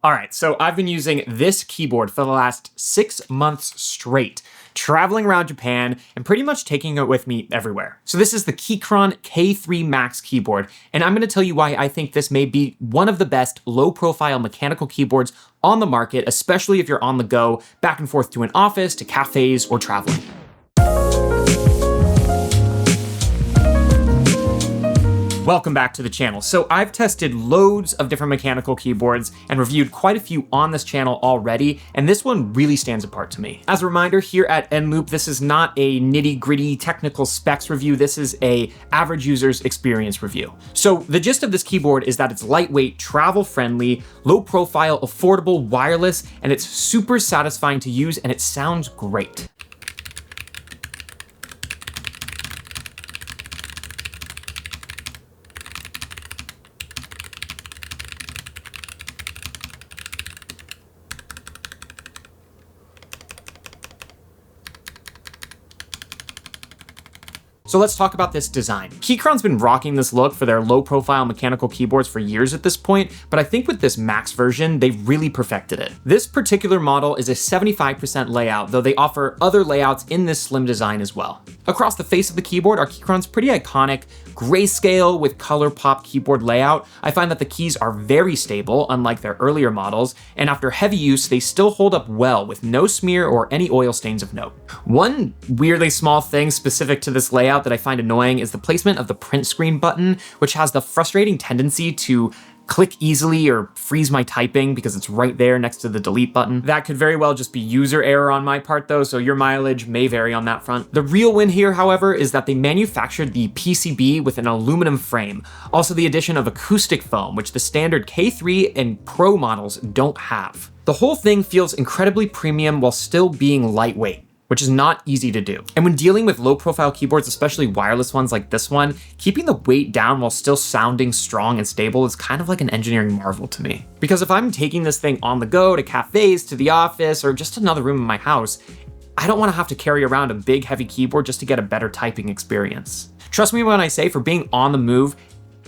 All right, so I've been using this keyboard for the last 6 months straight, traveling around Japan and pretty much taking it with me everywhere. So this is the Keychron K3 Max keyboard, and I'm going to tell you why I think this may be one of the best low-profile mechanical keyboards on the market, especially if you're on the go, back and forth to an office, to cafes, or traveling. Welcome back to the channel. So I've tested loads of different mechanical keyboards and reviewed quite a few on this channel already, and this one really stands apart to me. As a reminder, here at Nloop, this is not a nitty-gritty technical specs review, this is a average user's experience review. So the gist of this keyboard is that it's lightweight, travel-friendly, low-profile, affordable, wireless, and it's super satisfying to use, and it sounds great. So let's talk about this design. Keychron's been rocking this look for their low-profile mechanical keyboards for years at this point, but I think with this Max version, they've really perfected it. This particular model is a 75% layout, though they offer other layouts in this slim design as well. Across the face of the keyboard are Keychron's pretty iconic grayscale with color pop keyboard layout. I find that the keys are very stable, unlike their earlier models, and after heavy use, they still hold up well with no smear or any oil stains of note. One weirdly small thing specific to this layout that I find annoying is the placement of the print screen button, which has the frustrating tendency to click easily or freeze my typing because it's right there next to the delete button. That could very well just be user error on my part though, so your mileage may vary on that front. The real win here, however, is that they manufactured the PCB with an aluminum frame. Also the addition of acoustic foam, which the standard K3 and Pro models don't have. The whole thing feels incredibly premium while still being lightweight, which is not easy to do. And when dealing with low-profile keyboards, especially wireless ones like this one, keeping the weight down while still sounding strong and stable is kind of like an engineering marvel to me. Because if I'm taking this thing on the go to cafes, to the office, or just another room in my house, I don't want to have to carry around a big heavy keyboard just to get a better typing experience. Trust me when I say, for being on the move,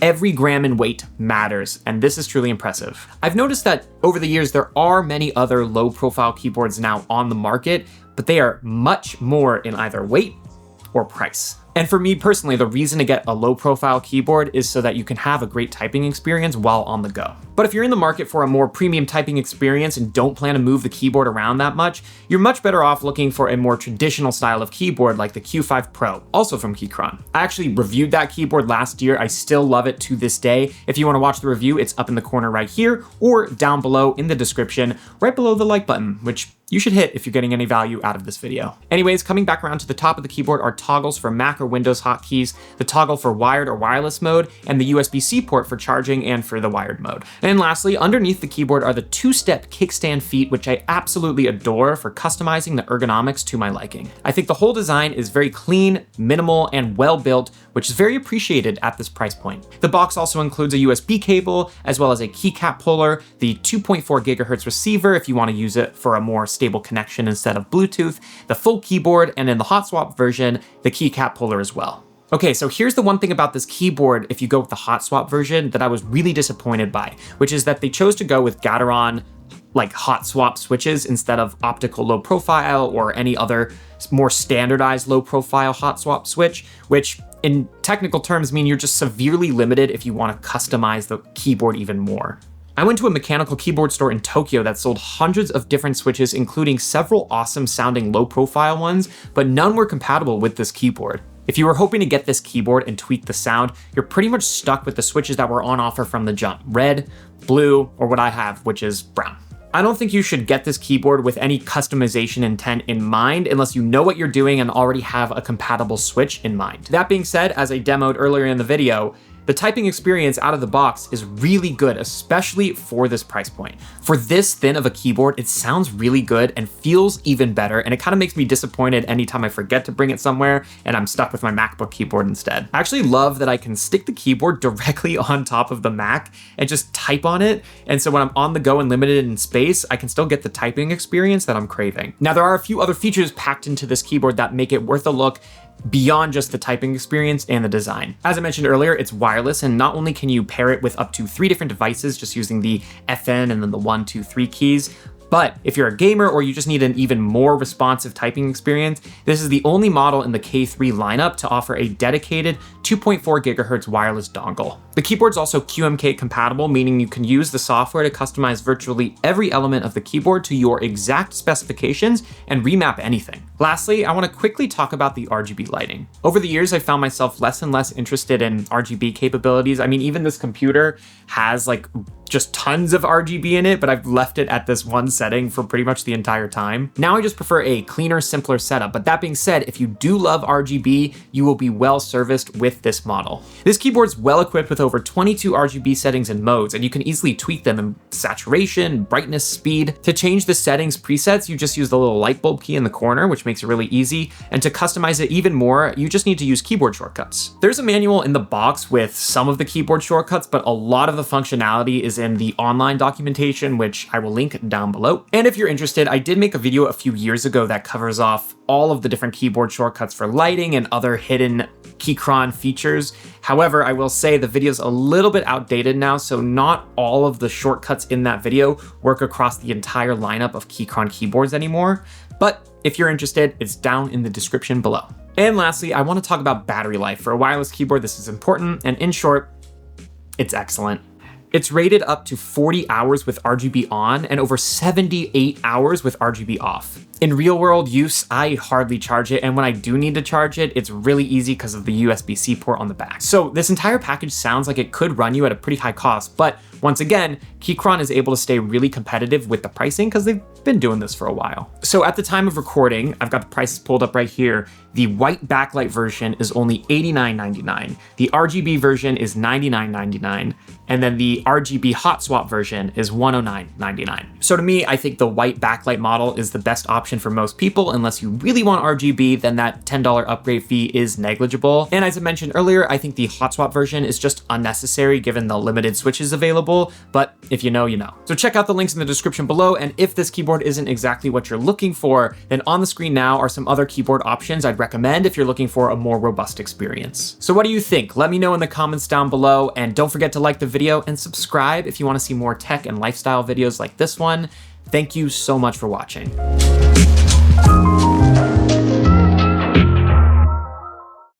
every gram in weight matters, and this is truly impressive. I've noticed that over the years, there are many other low-profile keyboards now on the market, but they are much more in either weight or price. And for me personally, the reason to get a low-profile keyboard is so that you can have a great typing experience while on the go. But if you're in the market for a more premium typing experience and don't plan to move the keyboard around that much, you're much better off looking for a more traditional style of keyboard like the Q5 Pro, also from Keychron. I actually reviewed that keyboard last year. I still love it to this day. If you want to watch the review, it's up in the corner right here or down below in the description, right below the like button, which you should hit if you're getting any value out of this video. Anyways, coming back around to the top of the keyboard are toggles for Mac or Windows hotkeys, the toggle for wired or wireless mode, and the USB-C port for charging and for the wired mode. And lastly, underneath the keyboard are the two-step kickstand feet, which I absolutely adore for customizing the ergonomics to my liking. I think the whole design is very clean, minimal, and well-built, which is very appreciated at this price point. The box also includes a USB cable, as well as a keycap puller, the 2.4 gigahertz receiver if you want to use it for a more stable connection instead of Bluetooth, the full keyboard, and in the hot swap version, the keycap puller as well. Okay, so here's the one thing about this keyboard, if you go with the hot swap version, that I was really disappointed by, which is that they chose to go with Gateron like hot swap switches instead of optical low profile or any other more standardized low profile hot swap switch, which in technical terms mean you're just severely limited if you want to customize the keyboard even more. I went to a mechanical keyboard store in Tokyo that sold hundreds of different switches, including several awesome sounding low profile ones, but none were compatible with this keyboard. If you were hoping to get this keyboard and tweak the sound, you're pretty much stuck with the switches that were on offer from the jump: red, blue, or what I have, which is brown. I don't think you should get this keyboard with any customization intent in mind unless you know what you're doing and already have a compatible switch in mind. That being said, as I demoed earlier in the video, the typing experience out of the box is really good, especially for this price point. For this thin of a keyboard, it sounds really good and feels even better, and it kind of makes me disappointed anytime I forget to bring it somewhere and I'm stuck with my MacBook keyboard instead. I actually love that I can stick the keyboard directly on top of the Mac and just type on it, and so when I'm on the go and limited in space, I can still get the typing experience that I'm craving. Now, there are a few other features packed into this keyboard that make it worth a look, beyond just the typing experience and the design. As I mentioned earlier, it's wireless, and not only can you pair it with up to 3 different devices just using the FN and then the 1, 2, 3 keys, but if you're a gamer or you just need an even more responsive typing experience, this is the only model in the K3 lineup to offer a dedicated 2.4 GHz wireless dongle. The keyboard's also QMK compatible, meaning you can use the software to customize virtually every element of the keyboard to your exact specifications and remap anything. Lastly, I want to quickly talk about the RGB lighting. Over the years, I found myself less and less interested in RGB capabilities. I mean, even this computer has like just tons of RGB in it, but I've left it at this one setting for pretty much the entire time. Now I just prefer a cleaner, simpler setup. But that being said, if you do love RGB, you will be well serviced with this model. This keyboard's well equipped with over 22 RGB settings and modes, and you can easily tweak them in saturation, brightness, speed. To change the settings presets, you just use the little light bulb key in the corner, which makes it really easy. And to customize it even more, you just need to use keyboard shortcuts. There's a manual in the box with some of the keyboard shortcuts, but a lot of the functionality is in the online documentation, which I will link down below. And if you're interested, I did make a video a few years ago that covers off all of the different keyboard shortcuts for lighting and other hidden Keychron features. However, I will say the video's a little bit outdated now, so not all of the shortcuts in that video work across the entire lineup of Keychron keyboards anymore. But if you're interested, it's down in the description below. And lastly, I want to talk about battery life. For a wireless keyboard, this is important, and in short, it's excellent. It's rated up to 40 hours with RGB on and over 78 hours with RGB off. In real world use, I hardly charge it, and when I do need to charge it, it's really easy because of the USB-C port on the back. So this entire package sounds like it could run you at a pretty high cost, but once again, Keychron is able to stay really competitive with the pricing because they've been doing this for a while. So at the time of recording, I've got the prices pulled up right here. The white backlight version is only $89.99. The RGB version is $99.99. And then the RGB hot swap version is $109.99. So to me, I think the white backlight model is the best option for most people. Unless you really want RGB, then that $10 upgrade fee is negligible. And as I mentioned earlier, I think the hot swap version is just unnecessary given the limited switches available, but if you know, you know. So check out the links in the description below, and if this keyboard isn't exactly what you're looking for, then on the screen now are some other keyboard options I'd recommend if you're looking for a more robust experience. So what do you think? Let me know in the comments down below, and don't forget to like the video and subscribe if you want to see more tech and lifestyle videos like this one. Thank you so much for watching.